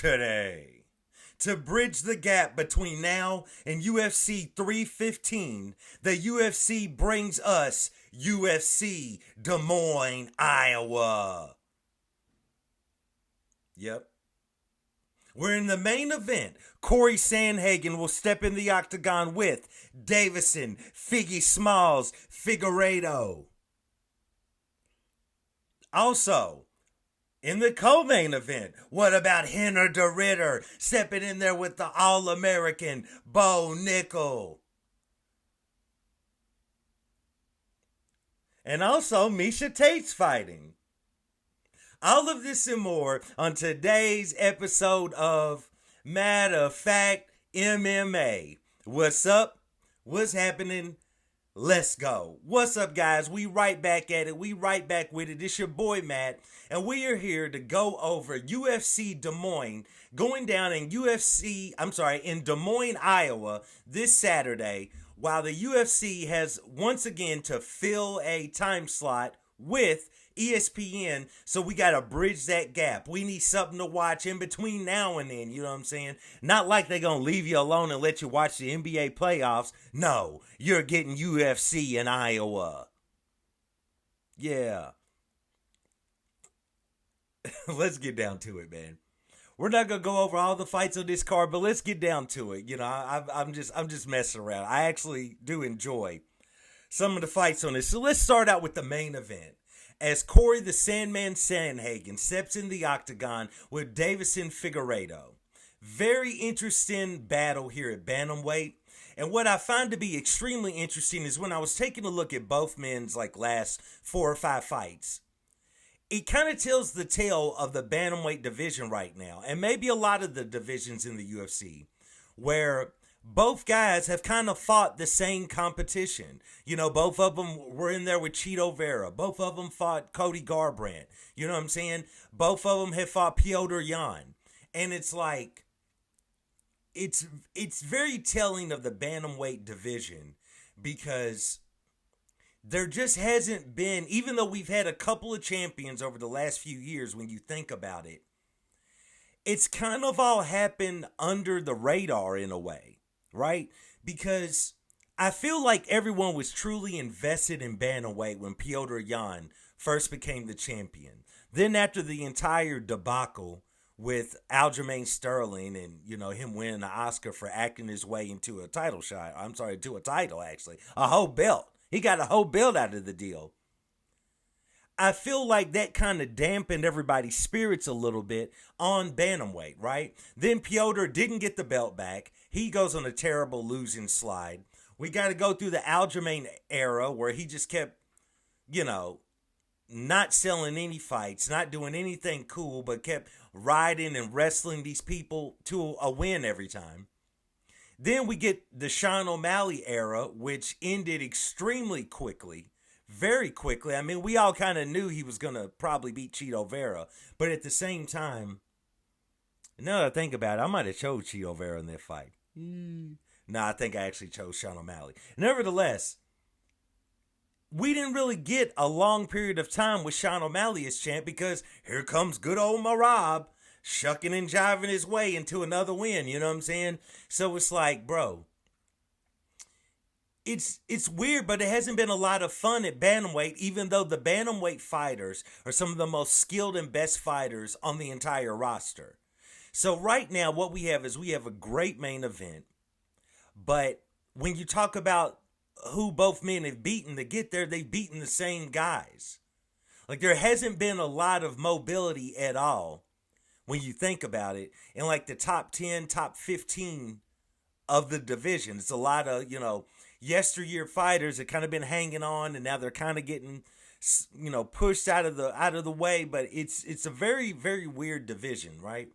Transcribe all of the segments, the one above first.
today. To bridge the gap between now and UFC 315, the UFC brings us UFC Des Moines, Iowa. Yep. We're in the main event. Corey Sandhagen will step in the octagon with Davison, Figgi Smalls, Figueiredo. Also, in the co-main event, what about Henner de Ritter stepping in there with the All-American Bo Nickel? And also, Misha Tate's fighting. All of this and more on today's episode of Matter of Fact MMA. What's up? What's happening? Let's go. What's up, guys? We right back at it. We right back with it. It's your boy, Matt. And we are here to go over UFC Des Moines going down in in Des Moines, Iowa this Saturday, while the UFC has once again to fill a time slot with ESPN, so we got to bridge that gap. We need something to watch in between now and then, you know what I'm saying? Not like they're going to leave you alone and let you watch the NBA playoffs. No, you're getting UFC in Iowa. Yeah. Let's get down to it, man. We're not going to go over all the fights on this card, but let's get down to it. You know, I'm just messing around. I actually do enjoy some of the fights on this. So let's start out with the main event. As Corey the Sandman Sandhagen steps in the octagon with Davison Figueiredo. Very interesting battle here at bantamweight. And what I find to be extremely interesting is when I was taking a look at both men's last 4 or 5 fights, it kind of tells the tale of the bantamweight division right now, and maybe a lot of the divisions in the UFC, where both guys have kind of fought the same competition. You know, both of them were in there with Chito Vera. Both of them fought Cody Garbrandt. You know what I'm saying? Both of them have fought Petr Yan. And it's like, it's very telling of the bantamweight division, because there just hasn't been, even though we've had a couple of champions over the last few years, when you think about it, it's kind of all happened under the radar in a way. Right? Because I feel like everyone was truly invested in bantamweight when Petr Yan first became the champion. Then after the entire debacle with Aljamain Sterling and, you know, him winning the Oscar for acting his way into a title shot. To a title, actually. A whole belt. He got a whole belt out of the deal. I feel like that kind of dampened everybody's spirits a little bit on bantamweight, right? Then Petr didn't get the belt back. He goes on a terrible losing slide. We got to go through the Aljamain era where he just kept, you know, not selling any fights, not doing anything cool, but kept riding and wrestling these people to a win every time. Then we get the Sean O'Malley era, which ended extremely quickly. Very quickly. I mean, we all kind of knew he was going to probably beat Chito Vera. But at the same time, now that I think about it, I might have chose Chito Vera in that fight. No, I think I actually chose Sean O'Malley. Nevertheless, we didn't really get a long period of time with Sean O'Malley as champ, because here comes good old Marab shucking and jiving his way into another win. You know what I'm saying? So it's like, bro, It's weird, but it hasn't been a lot of fun at bantamweight, even though the bantamweight fighters are some of the most skilled and best fighters on the entire roster. So right now, what we have is we have a great main event. But when you talk about who both men have beaten to get there, they've beaten the same guys. Like, there hasn't been a lot of mobility at all when you think about it. In like the top 10, top 15 of the division. It's a lot of, you know, yesteryear fighters that kind of been hanging on, and now they're kind of getting, you know, pushed out of the way. But it's a very, very weird division, right?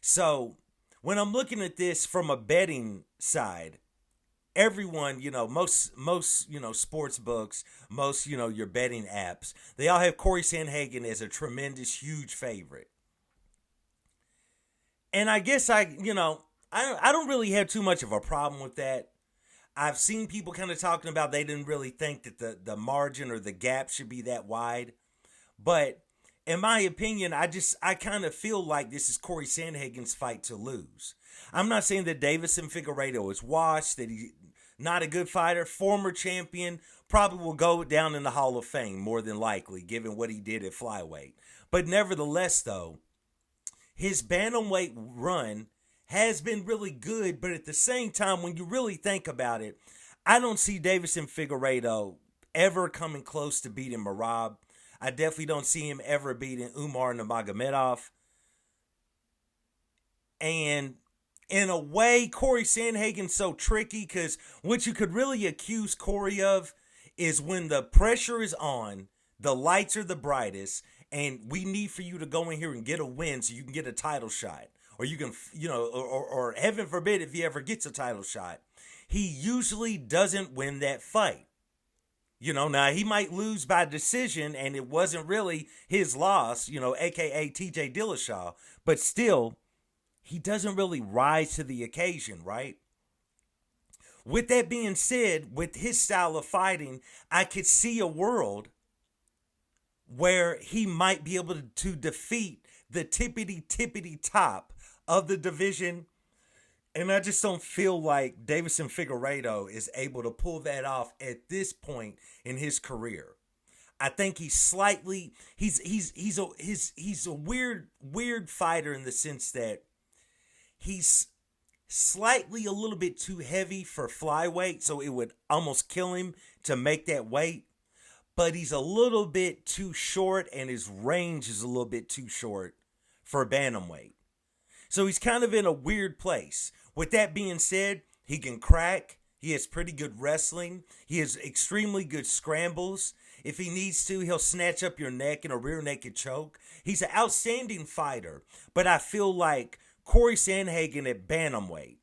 So when I'm looking at this from a betting side, everyone, you know, most you know, sports books, most, you know, your betting apps, they all have Corey Sandhagen as a tremendous, huge favorite. And I guess I don't really have too much of a problem with that. I've seen people kind of talking about they didn't really think that the margin or the gap should be that wide. But in my opinion, I kind of feel like this is Corey Sandhagen's fight to lose. I'm not saying that Davison Figueiredo is washed, that he's not a good fighter, former champion, probably will go down in the Hall of Fame more than likely, given what he did at flyweight. But nevertheless, though, his bantamweight run has been really good, but at the same time, when you really think about it, I don't see Davison Figueiredo ever coming close to beating Merab. I definitely don't see him ever beating Umar Nurmagomedov. And in a way, Corey Sandhagen's so tricky because what you could really accuse Corey of is when the pressure is on, the lights are the brightest, and we need for you to go in here and get a win so you can get a title shot. Or you can, or heaven forbid if he ever gets a title shot. He usually doesn't win that fight. Now he might lose by decision and it wasn't really his loss, aka TJ Dillashaw. But still, he doesn't really rise to the occasion, right? With that being said, with his style of fighting, I could see a world where he might be able to defeat the tippity top of the division. And I just don't feel like Davison Figueiredo is able to pull that off at this point in his career. I think he's a weird fighter in the sense that he's slightly a little bit too heavy for flyweight, so it would almost kill him to make that weight. But he's a little bit too short, and his range is a little bit too short for bantamweight. So he's kind of in a weird place. With that being said, he can crack. He has pretty good wrestling. He has extremely good scrambles. If he needs to, he'll snatch up your neck in a rear naked choke. He's an outstanding fighter. But I feel like Corey Sandhagen at bantamweight,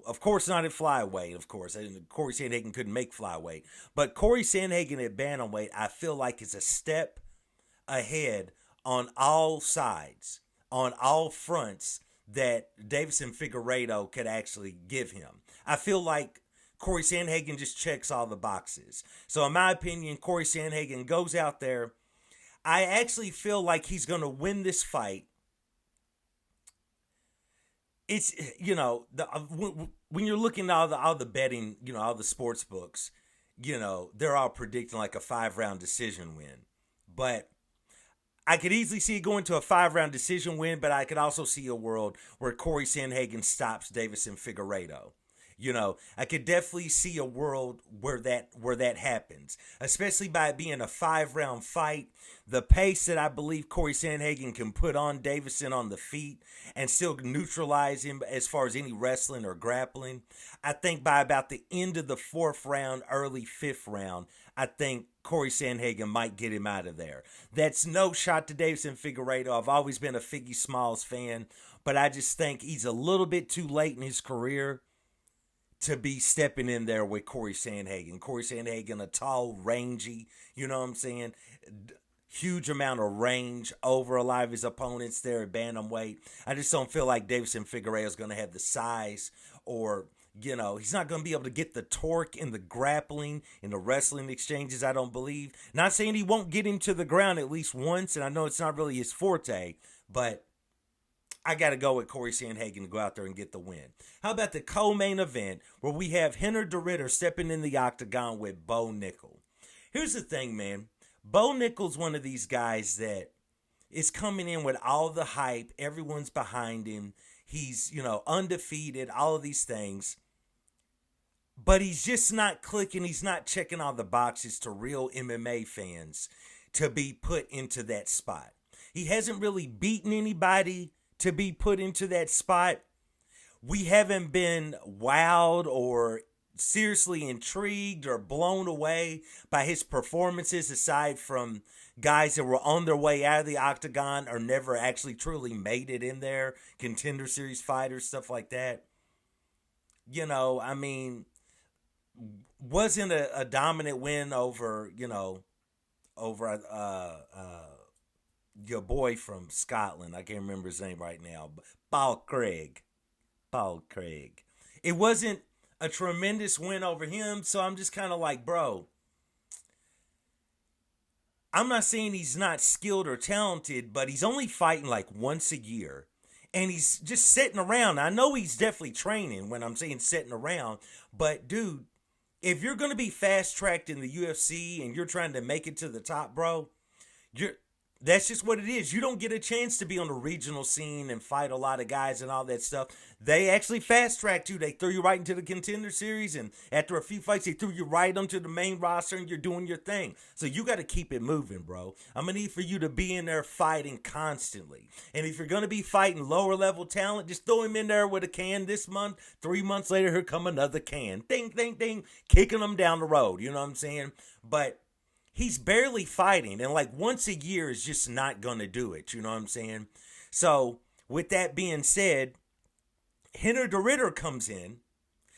of course not at flyweight, of course. Corey Sandhagen couldn't make flyweight. But Corey Sandhagen at bantamweight, I feel like is a step ahead on all sides, on all fronts, that Davison Figueiredo could actually give him. I feel like Corey Sandhagen just checks all the boxes. So in my opinion, Corey Sandhagen goes out there. I actually feel like he's going to win this fight. It's, when you're looking at all the betting, all the sports books, they're all predicting like a 5-round decision win. But I could easily see it going to a 5-round decision win, but I could also see a world where Corey Sandhagen stops Davison Figueiredo. I could definitely see a world where that happens, especially by it being a 5-round fight. The pace that I believe Corey Sandhagen can put on Davison on the feet and still neutralize him as far as any wrestling or grappling. I think by about the end of the 4th round, early 5th round, I think Corey Sandhagen might get him out of there. That's no shot to Davison Figueiredo. I've always been a Figgi Smalls fan, but I just think he's a little bit too late in his career to be stepping in there with Corey Sandhagen. Corey Sandhagen, a tall, rangy, you know what I'm saying? Huge amount of range over a lot of his opponents there at bantamweight. I just don't feel like Davison Figueiredo is going to have the size, or he's not going to be able to get the torque in the grappling, in the wrestling exchanges, I don't believe. Not saying he won't get him to the ground at least once, and I know it's not really his forte, but I got to go with Corey Sandhagen to go out there and get the win. How about the co-main event where we have Rener de Ridder stepping in the octagon with Bo Nickel? Here's the thing, man. Bo Nickel's one of these guys that is coming in with all the hype. Everyone's behind him. He's, undefeated, all of these things. But he's just not clicking. He's not checking all the boxes to real MMA fans to be put into that spot. He hasn't really beaten anybody to be put into that spot. We haven't been wowed or seriously intrigued or blown away by his performances, aside from guys that were on their way out of the octagon or never actually truly made it in there, contender series fighters, stuff like that. Wasn't a dominant win over, over your boy from Scotland. I can't remember his name right now. Paul Craig. It wasn't a tremendous win over him, so I'm just kind of like, bro, I'm not saying he's not skilled or talented, but he's only fighting like once a year. And he's just sitting around. I know he's definitely training when I'm saying sitting around, but dude, if you're going to be fast tracked in the UFC and you're trying to make it to the top, bro, you're that's just what it is. You don't get a chance to be on the regional scene and fight a lot of guys and all that stuff. They actually fast tracked you. They threw you right into the contender series, and after a few fights, they threw you right onto the main roster, and you're doing your thing. So you got to keep it moving, bro. I'm gonna need for you to be in there fighting constantly. And if you're gonna be fighting lower level talent, just throw him in there with a can this month. 3 months later, here come another can. Ding, ding, ding, kicking them down the road. You know what I'm saying? But he's barely fighting, and like once a year is just not going to do it. You know what I'm saying? So, with that being said, Henner the Ritter comes in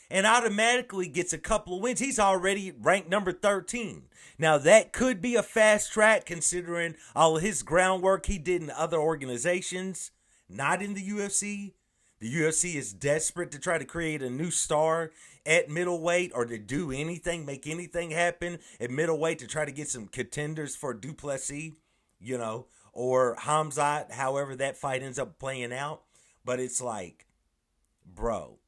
and automatically gets a couple of wins. He's already ranked number 13. Now, that could be a fast track considering all of his groundwork he did in other organizations, not in the UFC. The UFC is desperate to try to create a new star at middleweight or to do anything, make anything happen at middleweight to try to get some contenders for Duplessis, or Hamzat, however that fight ends up playing out. But it's like, bro,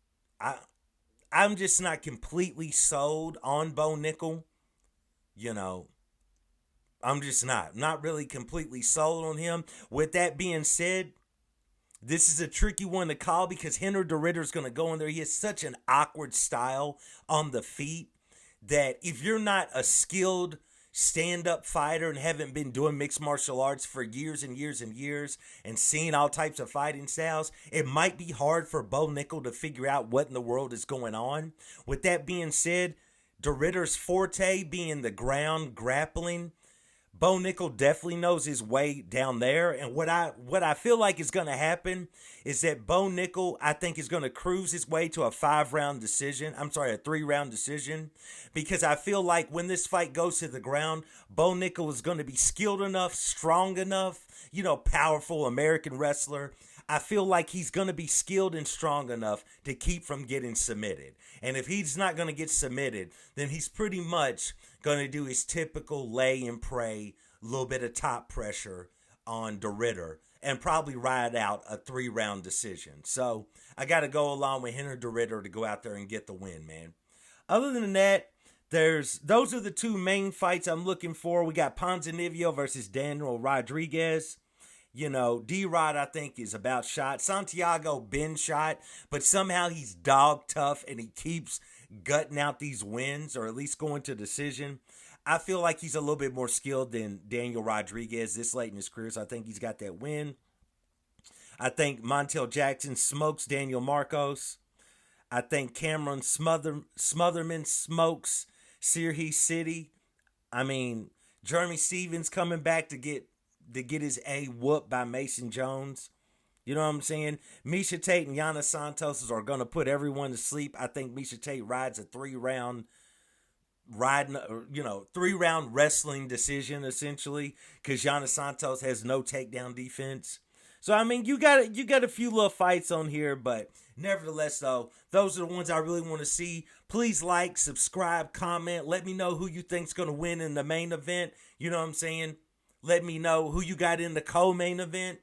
I'm just not completely sold on Bo Nickel. I'm just not really completely sold on him. With that being said, this is a tricky one to call because Henner the Ritter is going to go in there. He has such an awkward style on the feet that if you're not a skilled stand-up fighter and haven't been doing mixed martial arts for years and years and years and seeing all types of fighting styles, it might be hard for Bo Nickel to figure out what in the world is going on. With that being said, the Ritter's forte being the ground grappling, Bo Nickel definitely knows his way down there. And what I feel like is going to happen is that Bo Nickel, I think, is going to cruise his way to a 3-round decision. Because I feel like when this fight goes to the ground, Bo Nickel is going to be skilled enough, strong enough, powerful American wrestler. I feel like he's going to be skilled and strong enough to keep from getting submitted. And if he's not going to get submitted, then he's pretty much going to do his typical lay and pray, a little bit of top pressure on the Ritter, and probably ride out a 3-round decision. So I got to go along with Henner the Ritter to go out there and get the win, man. Other than that, those are the 2 main fights I'm looking for. We got Ponzinibbio versus Daniel Rodriguez. D-Rod, I think, is about shot. Santiago been shot, but somehow he's dog tough and he keeps gutting out these wins, or at least going to decision. I feel like he's a little bit more skilled than Daniel Rodriguez this late in his career, so I think he's got that win. I think Montel Jackson smokes Daniel Marcos. I think Cameron Smotherman smokes Sirhi City. I mean, Jeremy Stevens coming back to get his A whooped by Mason Jones. You know what I'm saying? Misha Tate and Yana Santos are going to put everyone to sleep. I think Misha Tate rides a 3-round wrestling decision, essentially, because Yana Santos has no takedown defense. So, I mean, you got a few little fights on here, but nevertheless, though, those are the ones I really want to see. Please like, subscribe, comment. Let me know who you think's going to win in the main event. You know what I'm saying? Let me know who you got in the co-main event.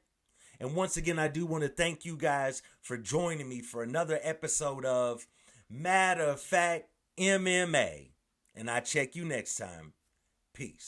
And once again, I do want to thank you guys for joining me for another episode of Matter of Fact MMA. And I check you next time. Peace.